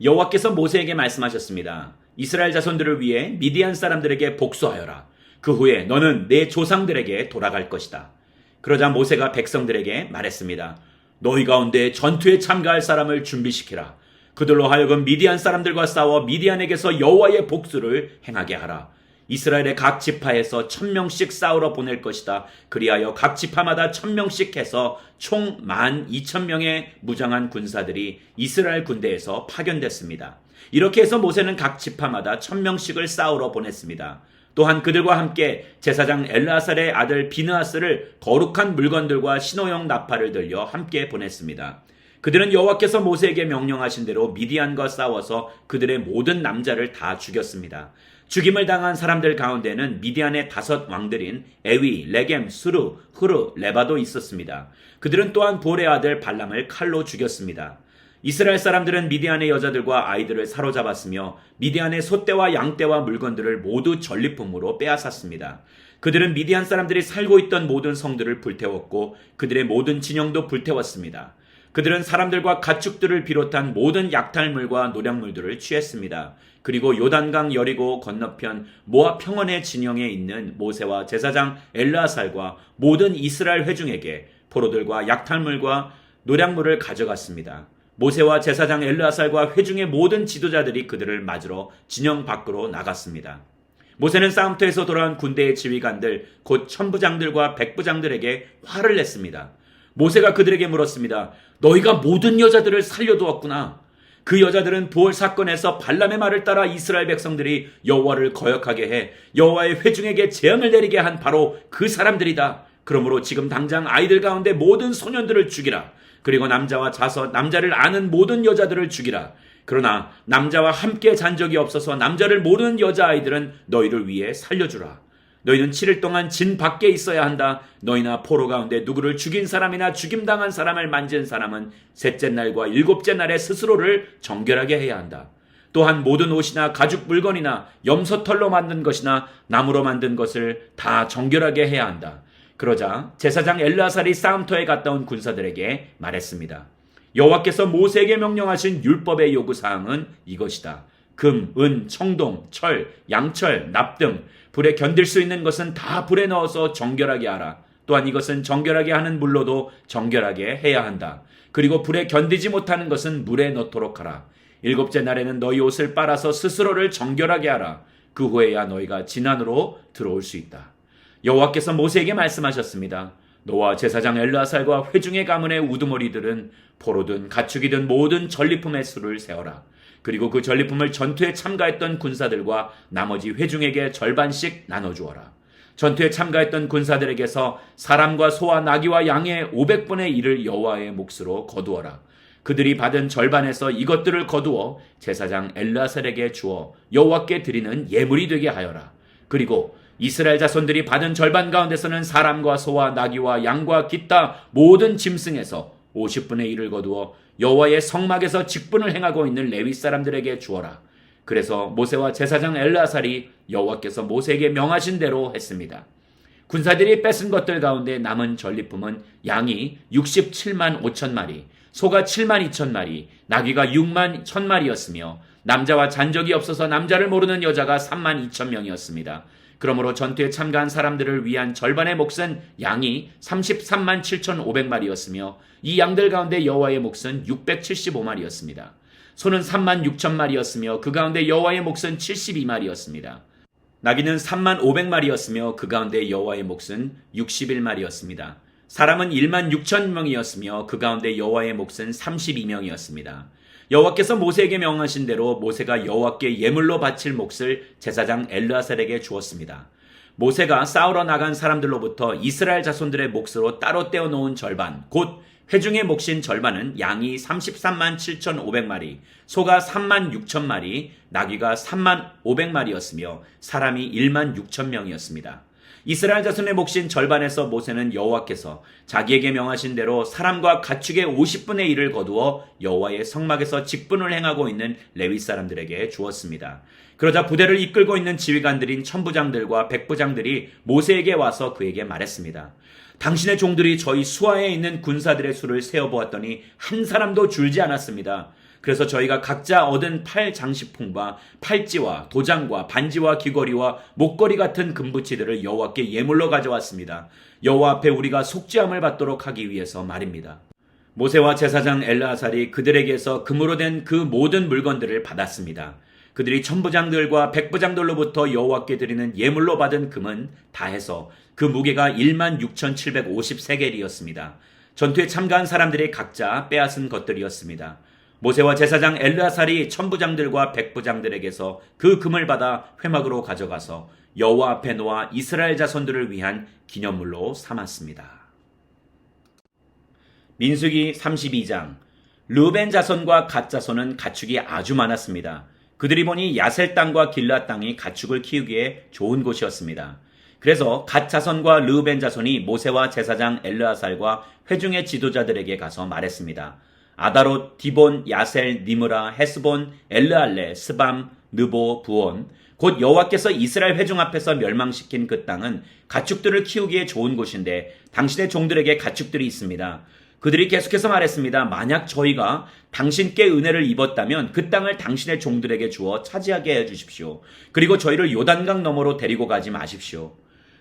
여호와께서 모세에게 말씀하셨습니다. 이스라엘 자손들을 위해 미디안 사람들에게 복수하여라. 그 후에 너는 내 조상들에게 돌아갈 것이다. 그러자 모세가 백성들에게 말했습니다. 너희 가운데 전투에 참가할 사람을 준비시키라. 그들로 하여금 미디안 사람들과 싸워 미디안에게서 여호와의 복수를 행하게 하라. 이스라엘의 각 지파에서 1000명씩 싸우러 보낼 것이다. 그리하여 각 지파마다 1000명씩 해서 총 12,000명의 무장한 군사들이 이스라엘 군대에서 파견됐습니다. 이렇게 해서 모세는 각 지파마다 1000명씩을 싸우러 보냈습니다. 또한 그들과 함께 제사장 엘르아살의 아들 비느하스를 거룩한 물건들과 신호용 나팔을 들려 함께 보냈습니다. 그들은 여호와께서 모세에게 명령하신 대로 미디안과 싸워서 그들의 모든 남자를 다 죽였습니다. 죽임을 당한 사람들 가운데는 미디안의 5 왕들인 에위, 레겜, 수르, 후르, 레바도 있었습니다. 그들은 또한 볼의 아들 발람을 칼로 죽였습니다. 이스라엘 사람들은 미디안의 여자들과 아이들을 사로잡았으며 미디안의 소떼와 양떼와 물건들을 모두 전리품으로 빼앗았습니다. 그들은 미디안 사람들이 살고 있던 모든 성들을 불태웠고 그들의 모든 진영도 불태웠습니다. 그들은 사람들과 가축들을 비롯한 모든 약탈물과 노략물들을 취했습니다. 그리고 요단강 여리고 건너편 모압 평원의 진영에 있는 모세와 제사장 엘르아살과 모든 이스라엘 회중에게 포로들과 약탈물과 노략물을 가져갔습니다. 모세와 제사장 엘르아살과 회중의 모든 지도자들이 그들을 맞으러 진영 밖으로 나갔습니다. 모세는 싸움터에서 돌아온 군대의 지휘관들 곧 천부장들과 백부장들에게 화를 냈습니다. 모세가 그들에게 물었습니다. 너희가 모든 여자들을 살려두었구나. 그 여자들은 부올 사건에서 발람의 말을 따라 이스라엘 백성들이 여호와를 거역하게 해 여호와의 회중에게 재앙을 내리게 한 바로 그 사람들이다. 그러므로 지금 당장 아이들 가운데 모든 소년들을 죽이라. 그리고 남자와 자서 남자를 아는 모든 여자들을 죽이라. 그러나 남자와 함께 잔 적이 없어서 남자를 모르는 여자아이들은 너희를 위해 살려주라. 너희는 7일 동안 진 밖에 있어야 한다. 너희나 포로 가운데 누구를 죽인 사람이나 죽임당한 사람을 만진 사람은 셋째 날과 일곱째 날에 스스로를 정결하게 해야 한다. 또한 모든 옷이나 가죽 물건이나 염소털로 만든 것이나 나무로 만든 것을 다 정결하게 해야 한다. 그러자 제사장 엘르아살이 싸움터에 갔다 온 군사들에게 말했습니다. 여호와께서 모세에게 명령하신 율법의 요구사항은 이것이다. 금, 은, 청동, 철, 양철, 납 등 불에 견딜 수 있는 것은 다 불에 넣어서 정결하게 하라. 또한 이것은 정결하게 하는 물로도 정결하게 해야 한다. 그리고 불에 견디지 못하는 것은 물에 넣도록 하라. 일곱째 날에는 너희 옷을 빨아서 스스로를 정결하게 하라. 그 후에야 너희가 진 안으로 들어올 수 있다. 여호와께서 모세에게 말씀하셨습니다. 너와 제사장 엘르아살과 회중의 가문의 우두머리들은 포로든 가축이든 모든 전리품의 수를 세어라. 그리고 그 전리품을 전투에 참가했던 군사들과 나머지 회중에게 절반씩 나눠주어라. 전투에 참가했던 군사들에게서 사람과 소와 나귀와 양의 500분의 1을 여호와의 몫으로 거두어라. 그들이 받은 절반에서 이것들을 거두어 제사장 엘르아살에게 주어 여호와께 드리는 예물이 되게 하여라. 그리고 이스라엘 자손들이 받은 절반 가운데서는 사람과 소와 나귀와 양과 기타 모든 짐승에서 50분의 1을 거두어 여호와의 성막에서 직분을 행하고 있는 레위 사람들에게 주어라. 그래서 모세와 제사장 엘르아살이 여호와께서 모세에게 명하신 대로 했습니다. 군사들이 뺏은 것들 가운데 남은 전리품은 양이 67만 5천 마리, 소가 7만 2천 마리, 나귀가 6만 1천 마리였으며 남자와 잔적이 없어서 남자를 모르는 여자가 3만 2천 명이었습니다. 그러므로 전투에 참가한 사람들을 위한 절반의 몫은 양이 33만 7,500마리였으며 이 양들 가운데 여호와의 몫은 675마리였습니다. 소는 3만 6천 마리였으며 그 가운데 여호와의 몫은 72마리였습니다. 나귀는 3만 500마리였으며 그 가운데 여호와의 몫은 61마리였습니다. 사람은 1만 6천 명이었으며 그 가운데 여호와의 몫은 32명이었습니다. 여호와께서 모세에게 명하신 대로 모세가 여호와께 예물로 바칠 몫을 제사장 엘르아살에게 주었습니다. 모세가 싸우러 나간 사람들로부터 이스라엘 자손들의 몫으로 따로 떼어놓은 절반, 곧 회중의 몫인 절반은 양이 33만 7,500마리, 소가 3만 6천 마리, 나귀가 3만 500마리였으며 사람이 1만 6천 명이었습니다. 이스라엘 자손의 몫인 절반에서 모세는 여호와께서 자기에게 명하신 대로 사람과 가축의 50분의 1을 거두어 여호와의 성막에서 직분을 행하고 있는 레위 사람들에게 주었습니다. 그러자 부대를 이끌고 있는 지휘관들인 천부장들과 백부장들이 모세에게 와서 그에게 말했습니다. 당신의 종들이 저희 수하에 있는 군사들의 수를 세어보았더니 한 사람도 줄지 않았습니다. 그래서 저희가 각자 얻은 팔 장식품과 팔찌와 도장과 반지와 귀걸이와 목걸이 같은 금부치들을 여호와께 예물로 가져왔습니다. 여호와 앞에 우리가 속죄함을 받도록 하기 위해서 말입니다. 모세와 제사장 엘르아살이 그들에게서 금으로 된 그 모든 물건들을 받았습니다. 그들이 천부장들과 백부장들로부터 여호와께 드리는 예물로 받은 금은 다 해서 그 무게가 16,750세겔이었습니다. 전투에 참가한 사람들이 각자 빼앗은 것들이었습니다. 모세와 제사장 엘르아살이 천부장들과 백부장들에게서 그 금을 받아 회막으로 가져가서 여호와 앞에 놓아 이스라엘 자손들을 위한 기념물로 삼았습니다. 민수기 32장. 르벤 자손과 갓 자손은 가축이 아주 많았습니다. 그들이 보니 야셀 땅과 길라 땅이 가축을 키우기에 좋은 곳이었습니다. 그래서 갓 자손과 르벤 자손이 모세와 제사장 엘르아살과 회중의 지도자들에게 가서 말했습니다. 아다롯, 디본, 야셀, 니므라, 헤스본, 엘르알레, 스밤, 느보, 부온, 곧 여호와께서 이스라엘 회중 앞에서 멸망시킨 그 땅은 가축들을 키우기에 좋은 곳인데 당신의 종들에게 가축들이 있습니다. 그들이 계속해서 말했습니다. 만약 저희가 당신께 은혜를 입었다면 그 땅을 당신의 종들에게 주어 차지하게 해주십시오. 그리고 저희를 요단강 너머로 데리고 가지 마십시오.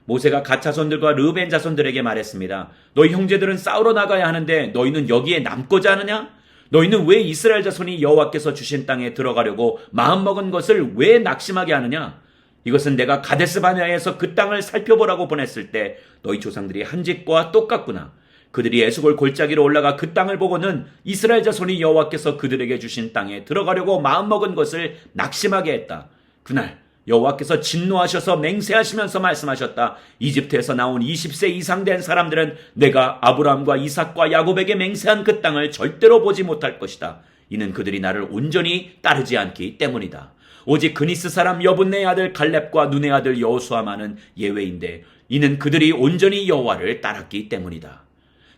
모세가 갓 자손들과 르벤 자손들에게 말했습니다. 너희 형제들은 싸우러 나가야 하는데 너희는 여기에 남고자 하느냐? 너희는 왜 이스라엘 자손이 여호와께서 주신 땅에 들어가려고 마음먹은 것을 왜 낙심하게 하느냐? 이것은 내가 가데스 바네아에서 그 땅을 살펴보라고 보냈을 때 너희 조상들이 한 짓과 똑같구나. 그들이 에스골 골짜기로 올라가 그 땅을 보고는 이스라엘 자손이 여호와께서 그들에게 주신 땅에 들어가려고 마음먹은 것을 낙심하게 했다. 그날 여호와께서 진노하셔서 맹세하시면서 말씀하셨다. 이집트에서 나온 20세 이상 된 사람들은 내가 아브라함과 이삭과 야곱에게 맹세한 그 땅을 절대로 보지 못할 것이다. 이는 그들이 나를 온전히 따르지 않기 때문이다. 오직 그니스 사람 여분네의 아들 갈렙과 눈의 아들 여호수아만은 예외인데 이는 그들이 온전히 여호와를 따랐기 때문이다.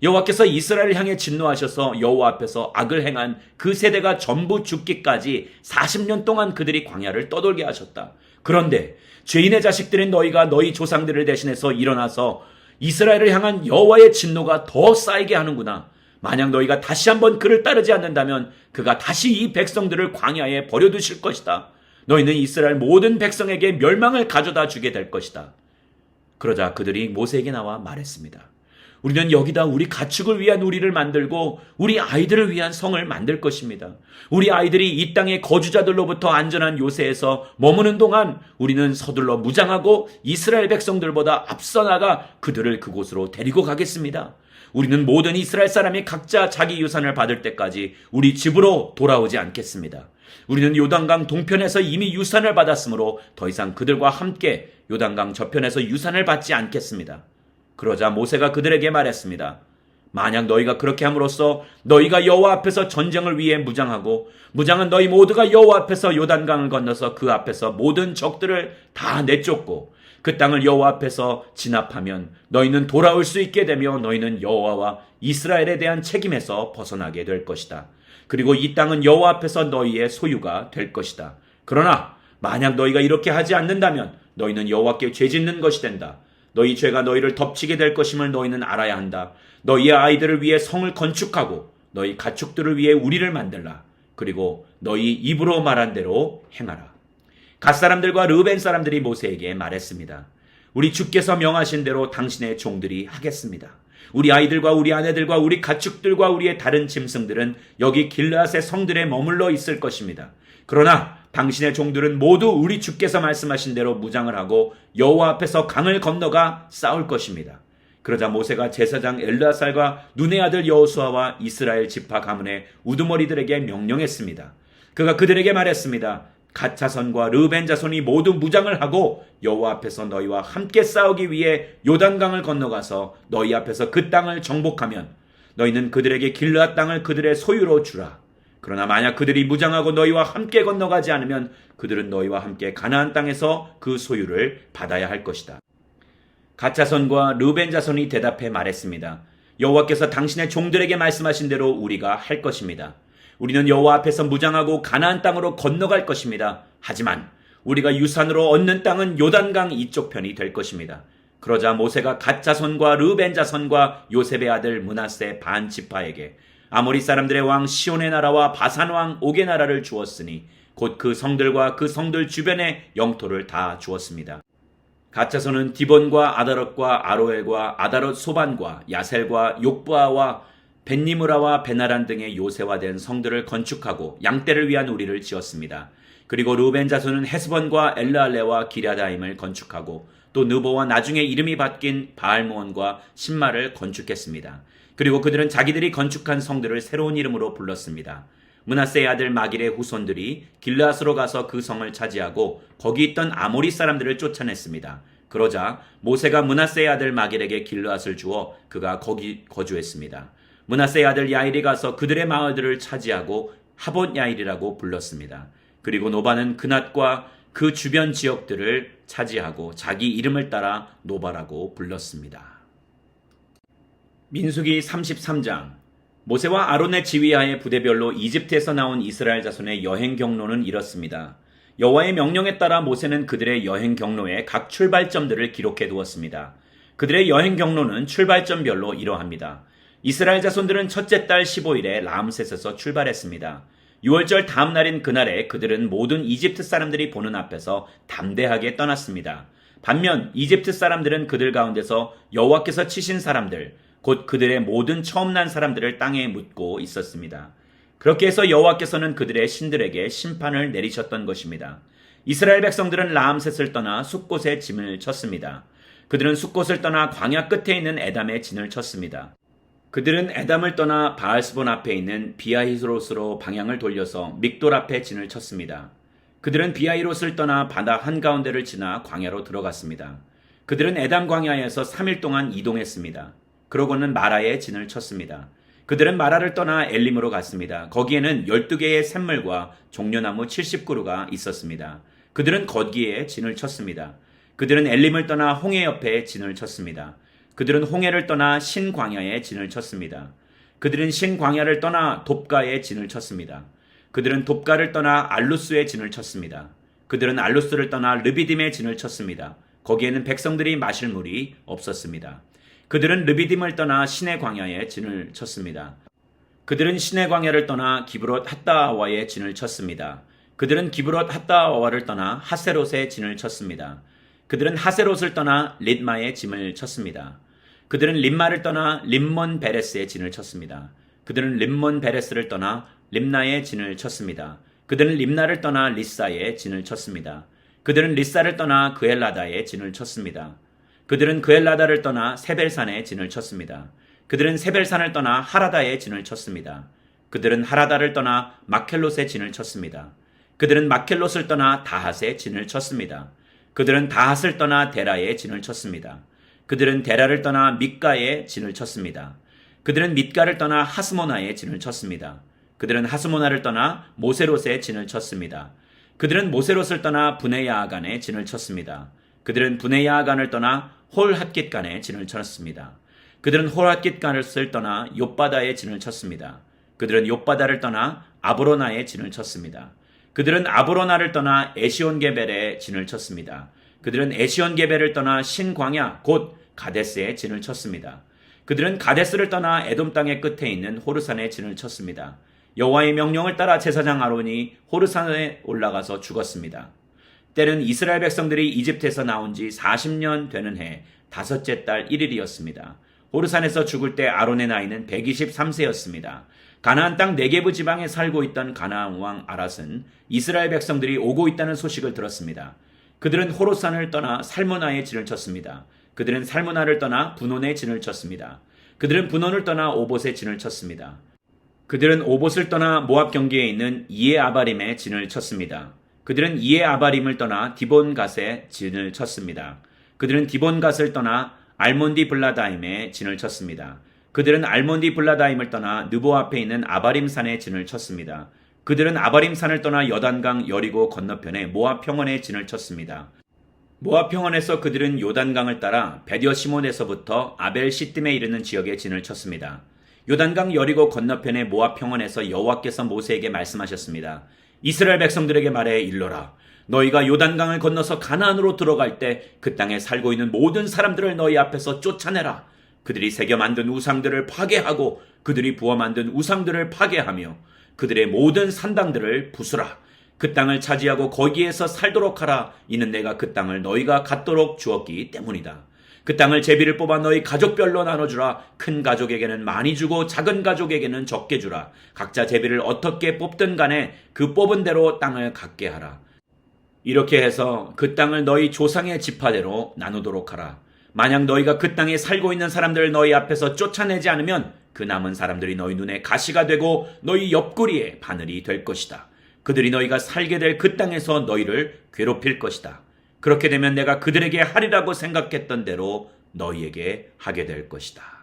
여호와께서 이스라엘을 향해 진노하셔서 여호와 앞에서 악을 행한 그 세대가 전부 죽기까지 40년 동안 그들이 광야를 떠돌게 하셨다. 그런데 죄인의 자식들인 너희가 너희 조상들을 대신해서 일어나서 이스라엘을 향한 여호와의 진노가 더 쌓이게 하는구나. 만약 너희가 다시 한번 그를 따르지 않는다면 그가 다시 이 백성들을 광야에 버려두실 것이다. 너희는 이스라엘 모든 백성에게 멸망을 가져다 주게 될 것이다. 그러자 그들이 모세에게 나와 말했습니다. 우리는 여기다 우리 가축을 위한 우리를 만들고 우리 아이들을 위한 성을 만들 것입니다. 우리 아이들이 이 땅의 거주자들로부터 안전한 요새에서 머무는 동안 우리는 서둘러 무장하고 이스라엘 백성들보다 앞서 나가 그들을 그곳으로 데리고 가겠습니다. 우리는 모든 이스라엘 사람이 각자 자기 유산을 받을 때까지 우리 집으로 돌아오지 않겠습니다. 우리는 요단강 동편에서 이미 유산을 받았으므로 더 이상 그들과 함께 요단강 저편에서 유산을 받지 않겠습니다. 그러자 모세가 그들에게 말했습니다. 만약 너희가 그렇게 함으로써 너희가 여호와 앞에서 전쟁을 위해 무장하고 무장한 너희 모두가 여호와 앞에서 요단강을 건너서 그 앞에서 모든 적들을 다 내쫓고 그 땅을 여호와 앞에서 진압하면 너희는 돌아올 수 있게 되며 너희는 여호와와 이스라엘에 대한 책임에서 벗어나게 될 것이다. 그리고 이 땅은 여호와 앞에서 너희의 소유가 될 것이다. 그러나 만약 너희가 이렇게 하지 않는다면 너희는 여호와께 죄짓는 것이 된다. 너희 죄가 너희를 덮치게 될 것임을 너희는 알아야 한다. 너희의 아이들을 위해 성을 건축하고 너희 가축들을 위해 우리를 만들라. 그리고 너희 입으로 말한 대로 행하라. 갓 사람들과 르벤 사람들이 모세에게 말했습니다. 우리 주께서 명하신 대로 당신의 종들이 하겠습니다. 우리 아이들과 우리 아내들과 우리 가축들과 우리의 다른 짐승들은 여기 길르앗의 성들에 머물러 있을 것입니다. 그러나 당신의 종들은 모두 우리 주께서 말씀하신 대로 무장을 하고 여호와 앞에서 강을 건너가 싸울 것입니다. 그러자 모세가 제사장 엘르아살과 눈의 아들 여호수아와 이스라엘 지파 가문의 우두머리들에게 명령했습니다. 그가 그들에게 말했습니다. 갓 자손과 르벤 자손이 모두 무장을 하고 여호와 앞에서 너희와 함께 싸우기 위해 요단강을 건너가서 너희 앞에서 그 땅을 정복하면 너희는 그들에게 길르앗 땅을 그들의 소유로 주라. 그러나 만약 그들이 무장하고 너희와 함께 건너가지 않으면 그들은 너희와 함께 가나안 땅에서 그 소유를 받아야 할 것이다. 갓 자손과 르벤 자손이 대답해 말했습니다. 여호와께서 당신의 종들에게 말씀하신 대로 우리가 할 것입니다. 우리는 여호와 앞에서 무장하고 가나안 땅으로 건너갈 것입니다. 하지만 우리가 유산으로 얻는 땅은 요단강 이쪽 편이 될 것입니다. 그러자 모세가 갓 자손과 르벤 자손과 요셉의 아들 므낫세 반 지파에게 아모리 사람들의 왕 시온의 나라와 바산 왕 옥의 나라를 주었으니 곧 그 성들과 그 성들 주변의 영토를 다 주었습니다. 갓 자손은 디본과 아다롯과 아로엘과 아다롯 소반과 야셀과 욕부아와 벤니무라와 베나란 등의 요새화된 성들을 건축하고 양떼를 위한 우리를 지었습니다. 그리고 루벤 자손은 헤스본과 엘르알레와 기랴다임을 건축하고 또 느보와 나중에 이름이 바뀐 바알모온과 신마를 건축했습니다. 그리고 그들은 자기들이 건축한 성들을 새로운 이름으로 불렀습니다. 므낫세의 아들 마길의 후손들이 길르앗으로 가서 그 성을 차지하고 거기 있던 아모리 사람들을 쫓아냈습니다. 그러자 모세가 므낫세의 아들 마길에게 길르앗을 주어 그가 거기 거주했습니다. 므낫세의 아들 야일이 가서 그들의 마을들을 차지하고 하봇 야일이라고 불렀습니다. 그리고 노바는 그낫과 그 주변 지역들을 차지하고 자기 이름을 따라 노바라고 불렀습니다. 민수기 33장. 모세와 아론의 지휘하에 부대별로 이집트에서 나온 이스라엘 자손의 여행 경로는 이렇습니다. 여호와의 명령에 따라 모세는 그들의 여행 경로에 각 출발점들을 기록해 두었습니다. 그들의 여행 경로는 출발점별로 이러합니다. 이스라엘 자손들은 첫째 달 15일에 라암셋에서 출발했습니다. 6월절 다음 날인 그날에 그들은 모든 이집트 사람들이 보는 앞에서 담대하게 떠났습니다. 반면 이집트 사람들은 그들 가운데서 여호와께서 치신 사람들, 곧 그들의 모든 처음 난 사람들을 땅에 묻고 있었습니다. 그렇게 해서 여호와께서는 그들의 신들에게 심판을 내리셨던 것입니다. 이스라엘 백성들은 라암셋을 떠나 숫곳에 진을 쳤습니다. 그들은 숫곳을 떠나 광야 끝에 있는 에담에 진을 쳤습니다. 그들은 에담을 떠나 바알스본 앞에 있는 비아히롯으로 방향을 돌려서 믹돌 앞에 진을 쳤습니다. 그들은 비아히롯을 떠나 바다 한가운데를 지나 광야로 들어갔습니다. 그들은 에담 광야에서 3일 동안 이동했습니다. 그러고는 마라에 진을 쳤습니다. 그들은 마라를 떠나 엘림으로 갔습니다. 거기에는 12개의 샘물과 종려나무 70그루가 있었습니다. 그들은 거기에 진을 쳤습니다. 그들은 엘림을 떠나 홍해 옆에 진을 쳤습니다. 그들은 홍해를 떠나 신광야에 진을 쳤습니다. 그들은 신광야를 떠나 돕가에 진을 쳤습니다. 그들은 돕가를 떠나 알루스에 진을 쳤습니다. 그들은 알루스를 떠나 르비딤에 진을 쳤습니다. 거기에는 백성들이 마실 물이 없었습니다. 그들은 르비딤을 떠나 시내 광야에 진을 쳤습니다. 그들은 시내 광야를 떠나 기브롯 핫다아와에 진을 쳤습니다. 그들은 기브롯 핫다아와를 떠나 하세롯에 진을 쳤습니다. 그들은 하세롯을 떠나 릿마에 진을 쳤습니다. 그들은 림마를 떠나 림몬 베레스에 진을 쳤습니다. 그들은 림몬 베레스를 떠나 림나에 진을 쳤습니다. 그들은 림나를 떠나 리사에 진을 쳤습니다. 그들은 리사를 떠나 그엘라다에 진을 쳤습니다. 그들은 그엘라다를 떠나 세벨산에 진을 쳤습니다. 그들은 세벨산을 떠나 하라다에 진을 쳤습니다. 그들은 하라다를 떠나 마켈롯에 진을 쳤습니다. 그들은 마켈롯을 떠나 다핫에 진을 쳤습니다. 그들은 다핫을 떠나 데라에 진을 쳤습니다. 그들은 데라를 떠나 밑가에 진을 쳤습니다. 그들은 밑가를 떠나 하스모나에 진을 쳤습니다. 그들은 하스모나를 떠나 모세롯에 진을 쳤습니다. 그들은 모세롯을 떠나 브네야아간에 진을 쳤습니다. 그들은 브네야아간을 떠나 홀핫깃간에 진을 쳤습니다. 그들은 홀핫깃간을 떠나 욥바다에 진을 쳤습니다. 그들은 욥바다를 떠나 아브로나에 진을 쳤습니다. 그들은 아브로나를 떠나 에시온게벨에 진을 쳤습니다. 그들은 에시온게벨을 떠나 신광야 곧 가데스에 진을 쳤습니다. 그들은 가데스를 떠나 에돔 땅의 끝에 있는 호르산에 진을 쳤습니다. 여호와의 명령을 따라 제사장 아론이 호르산에 올라가서 죽었습니다. 때는 이스라엘 백성들이 이집트에서 나온 지 40년 되는 해 다섯째 달 1일이었습니다. 호르산에서 죽을 때 아론의 나이는 123세였습니다. 가나안 땅 네게브 지방에 살고 있던 가나안 왕 아랏은 이스라엘 백성들이 오고 있다는 소식을 들었습니다. 그들은 호르산을 떠나 살무나에 진을 쳤습니다. 그들은 살무나를 떠나 분온에 진을 쳤습니다. 그들은 분온을 떠나 오봇에 진을 쳤습니다. 그들은 오봇을 떠나 모압 경계에 있는 이에 아바림에 진을 쳤습니다. 그들은 이에 아바림을 떠나 디본갓에 진을 쳤습니다. 그들은 디본갓을 떠나 알몬디 블라다임에 진을 쳤습니다. 그들은 알몬디 블라다임을 떠나 느보 앞에 있는 아바림산에 진을 쳤습니다. 그들은 아바림산을 떠나 여단강 여리고 건너편에 모압 평원에 진을 쳤습니다. 모압 평원에서 그들은 요단강을 따라 베디어시몬에서부터 아벨 시뜸에 이르는 지역에 진을 쳤습니다. 요단강 여리고 건너편의 모압 평원에서 여호와께서 모세에게 말씀하셨습니다. 이스라엘 백성들에게 말해 일러라. 너희가 요단강을 건너서 가나안으로 들어갈 때 그 땅에 살고 있는 모든 사람들을 너희 앞에서 쫓아내라. 그들이 새겨 만든 우상들을 파괴하고 그들이 부어 만든 우상들을 파괴하며 그들의 모든 산당들을 부수라. 그 땅을 차지하고 거기에서 살도록 하라. 이는 내가 그 땅을 너희가 갖도록 주었기 때문이다. 그 땅을 제비를 뽑아 너희 가족별로 나눠주라. 큰 가족에게는 많이 주고 작은 가족에게는 적게 주라. 각자 제비를 어떻게 뽑든 간에 그 뽑은 대로 땅을 갖게 하라. 이렇게 해서 그 땅을 너희 조상의 지파대로 나누도록 하라. 만약 너희가 그 땅에 살고 있는 사람들을 너희 앞에서 쫓아내지 않으면 그 남은 사람들이 너희 눈에 가시가 되고 너희 옆구리에 바늘이 될 것이다. 그들이 너희가 살게 될 그 땅에서 너희를 괴롭힐 것이다. 그렇게 되면 내가 그들에게 하리라고 생각했던 대로 너희에게 하게 될 것이다.